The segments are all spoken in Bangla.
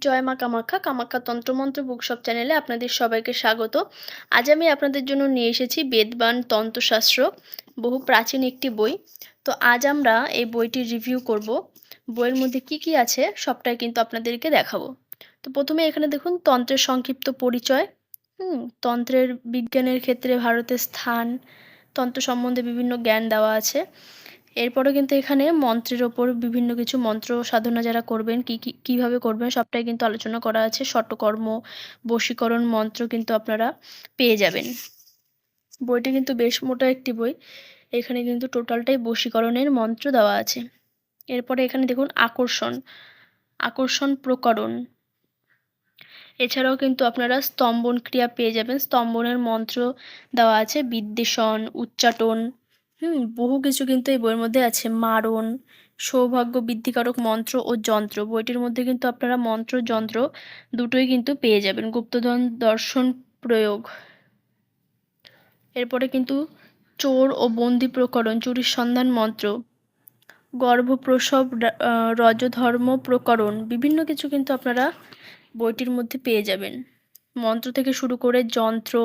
জয় মা কামাখ্যা, কামাখ্যা তন্ত্রমন্ত্র বুকশপ চ্যানেলে আপনাদের সবাইকে স্বাগত। আজ আমি আপনাদের জন্য নিয়ে এসেছি বেদবান তন্ত্রশাস্ত্র, বহু প্রাচীন একটি বই। তো আজ আমরা এই বইটির রিভিউ করব। বইয়ের মধ্যে কি কি আছে সবটাই কিন্তু আপনাদেরকে দেখাবো। তো প্রথমে এখানে দেখুন তন্ত্রের সংক্ষিপ্ত পরিচয়, তন্ত্রের বিজ্ঞানের ক্ষেত্রে ভারতের স্থান, তন্ত্র সম্বন্ধে বিভিন্ন জ্ঞান দেওয়া আছে। এরপরেও কিন্তু এখানে মন্ত্রের ওপর বিভিন্ন কিছু মন্ত্র সাধনা যারা করবেন কীভাবে করবেন সবটাই কিন্তু আলোচনা করা আছে। ষটকর্ম, বশীকরণ মন্ত্র কিন্তু আপনারা পেয়ে যাবেন। বইটি কিন্তু বেশ মোটা একটি বই। এখানে কিন্তু টোটালটাই বশীকরণের মন্ত্র দেওয়া আছে। এরপরে এখানে দেখুন আকর্ষণ প্রকরণ। এছাড়াও কিন্তু আপনারা স্তম্ভন ক্রিয়া পেয়ে যাবেন। স্তম্ভনের মন্ত্র দেওয়া আছে, বিদ্বেষণ, উচ্চাটন, বহু কিছু কিন্তু এই বইয়ের মধ্যে আছে। মারণ, সৌভাগ্য বৃদ্ধিকারক মন্ত্র ও যন্ত্র। বইটির মধ্যে কিন্তু আপনারা মন্ত্র যন্ত্র দুটোই কিন্তু পেয়ে যাবেন। গুপ্তধন দর্শন প্রয়োগ। এরপরে কিন্তু চোর ও বন্দি প্রকরণ, চুরির সন্ধান মন্ত্র, গর্ভপ্রসব রজধর্ম প্রকরণ, বিভিন্ন কিছু কিন্তু আপনারা বইটির মধ্যে পেয়ে যাবেন। মন্ত্র থেকে শুরু করে যন্ত্র,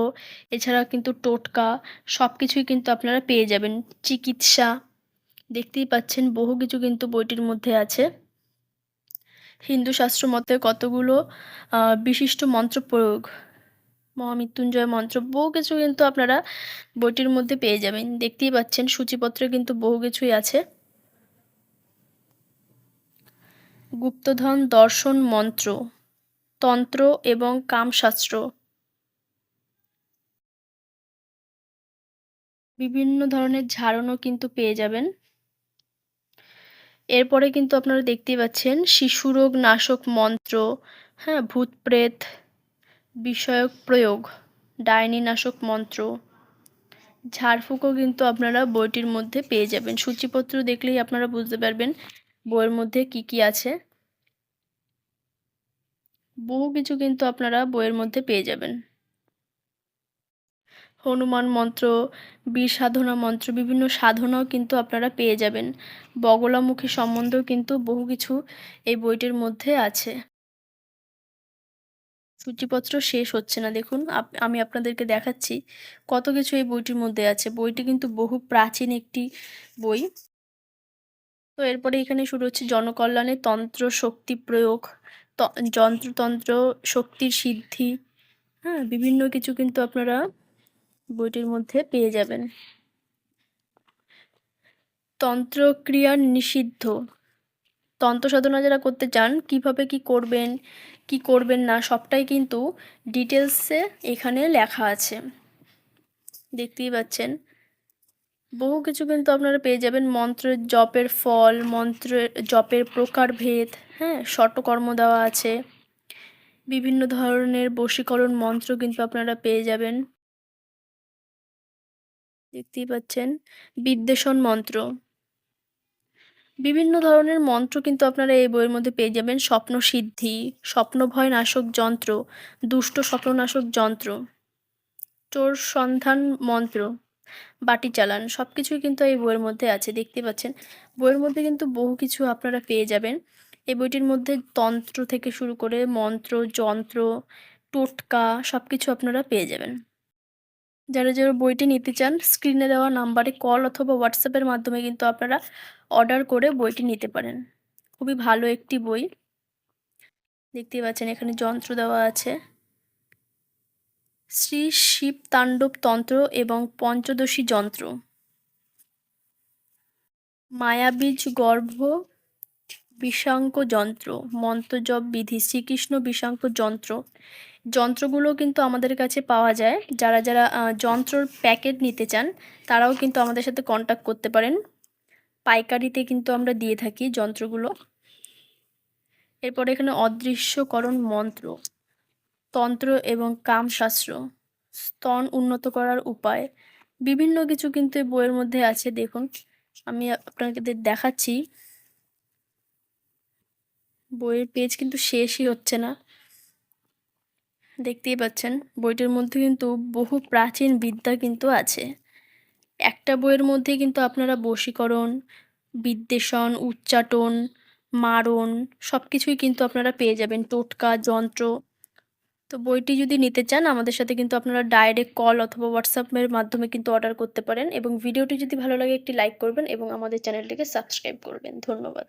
এছাড়া কিন্তু টোটকা, সব কিছুই কিন্তু আপনারা পেয়ে যাবেন। চিকিৎসা, দেখতেই পাচ্ছেন বহু কিছু কিন্তু বইটির মধ্যে আছে। হিন্দু শাস্ত্র মতে কতগুলো বিশিষ্ট মন্ত্র প্রয়োগ, মহামৃত্যুঞ্জয় মন্ত্র, বহু কিছু কিন্তু আপনারা বইটির মধ্যে পেয়ে যাবেন। দেখতেই পাচ্ছেন সূচিপত্রে কিন্তু বহু কিছুই আছে। গুপ্তধন দর্শন মন্ত্র, তন্ত্র এবং কামশাস্ত্র, বিভিন্ন ধরনের ঝাড়নও কিন্তু পেয়ে যাবেন। এরপরে কিন্তু আপনারা দেখতেই পাচ্ছেন শিশুরোগ নাশক মন্ত্র, ভূত প্রেত বিষয়ক প্রয়োগ, ডাইনি নাশক মন্ত্র, ঝাড়ফুঁকও কিন্তু আপনারা বইটির মধ্যে পেয়ে যাবেন। সূচিপত্র দেখলেই আপনারা বুঝতে পারবেন বইয়ের মধ্যে কি কি আছে। বহু কিছু কিন্তু আপনারা বইয়ের মধ্যে পেয়ে যাবেন। হনুমান মন্ত্র, বীর সাধনা মন্ত্র, বিভিন্ন সাধনাও কিন্তু আপনারা পেয়ে যাবেন। বগলামুখী সম্বন্ধেও কিন্তু বহু কিছু এই বইটির মধ্যে আছে। সূচিপত্র শেষ হচ্ছে না, দেখুন আমি আপনাদেরকে দেখাচ্ছি কত কিছু এই বইটির মধ্যে আছে। বইটি কিন্তু বহু প্রাচীন একটি বই। তো এরপরে এখানে শুরু হচ্ছে জনকল্যাণে তন্ত্র শক্তি প্রয়োগ, যন্ত্রতন্ত্র শক্তির সিদ্ধি, বিভিন্ন কিছু কিন্তু আপনারা বইটির মধ্যে পেয়ে যাবেন। তন্ত্রক্রিয়া নিষিদ্ধ, তন্ত্র সাধনা যারা করতে চান কিভাবে কি করবেন কি করবেন না সবটাই কিন্তু ডিটেলসে এখানে লেখা আছে। দেখতেই পাচ্ছেন বহু কিছু কিন্তু আপনারা পেয়ে যাবেন। মন্ত্রের জপের ফল, মন্ত্রের জপের প্রকারভেদ, ষটকর্ম দেওয়া আছে। বিভিন্ন ধরনের বশীকরণ মন্ত্র কিন্তু আপনারা পেয়ে যাবেন। দেখতেই পাচ্ছেন বিদ্বেষণ মন্ত্র, বিভিন্ন ধরনের মন্ত্র কিন্তু আপনারা এই বইয়ের মধ্যে পেয়ে যাবেন। স্বপ্ন সিদ্ধি, স্বপ্নভয় নাশক যন্ত্র, দুষ্ট স্বপ্ননাশক যন্ত্র, চোর সন্ধান মন্ত্র, বাটি চালান, সব কিছুই কিন্তু এই বইয়ের মধ্যে আছে। দেখতে পাচ্ছেন বইয়ের মধ্যে কিন্তু বহু কিছু আপনারা পেয়ে যাবেন। এই বইটির মধ্যে তন্ত্র থেকে শুরু করে মন্ত্র, যন্ত্র, টোটকা সব কিছু আপনারা পেয়ে যাবেন। যারা যারা বইটি নিতে চান স্ক্রিনে দেওয়া নাম্বারে কল অথবা হোয়াটসঅ্যাপের মাধ্যমে কিন্তু আপনারা অর্ডার করে বইটি নিতে পারেন। খুবই ভালো একটি বই। দেখতেই পাচ্ছেন এখানে যন্ত্র দেওয়া আছে। শ্রী শিব তাণ্ডব তন্ত্র এবং পঞ্চদশী যন্ত্র, মায়াবীজ গর্ভ বিষাঙ্ক যন্ত্র, মন্ত্রজপ বিধি, শ্রীকৃষ্ণ বিষাঙ্ক যন্ত্র। যন্ত্রগুলো কিন্তু আমাদের কাছে পাওয়া যায়। যারা যারা যন্ত্রর প্যাকেট নিতে চান তারাও কিন্তু আমাদের সাথে কন্ট্যাক্ট করতে পারেন। পাইকারিতে কিন্তু আমরা দিয়ে থাকি যন্ত্রগুলো। এরপরে এখানে অদৃশ্যকরণ মন্ত্র, তন্ত্র এবং কামশাস্ত্র, স্তন উন্নত করার উপায়, বিভিন্ন কিছু কিন্তু এই বইয়ের মধ্যে আছে। দেখুন আমি আপনাদের দেখাচ্ছি, বইয়ের পেজ কিন্তু শেষই হচ্ছে না। দেখতেই পাচ্ছেন বইটির মধ্যে কিন্তু বহু প্রাচীন বিদ্যা কিন্তু আছে। একটা বইয়ের মধ্যে কিন্তু আপনারা বশীকরণ, বিদ্বেষণ, উচ্চাটন, মারণ সব কিছুই কিন্তু আপনারা পেয়ে যাবেন, টোটকা, যন্ত্র। তো বইটি যদি নিতে চান আমাদের সাথে কিন্তু আপনারা ডাইরেক্ট কল অথবা হোয়াটসঅ্যাপের মাধ্যমে কিন্তু অর্ডার করতে পারেন এবং ভিডিওটি যদি ভালো লাগে একটি লাইক করবেন এবং আমাদের চ্যানেলটিকে সাবস্ক্রাইব করবেন। ধন্যবাদ।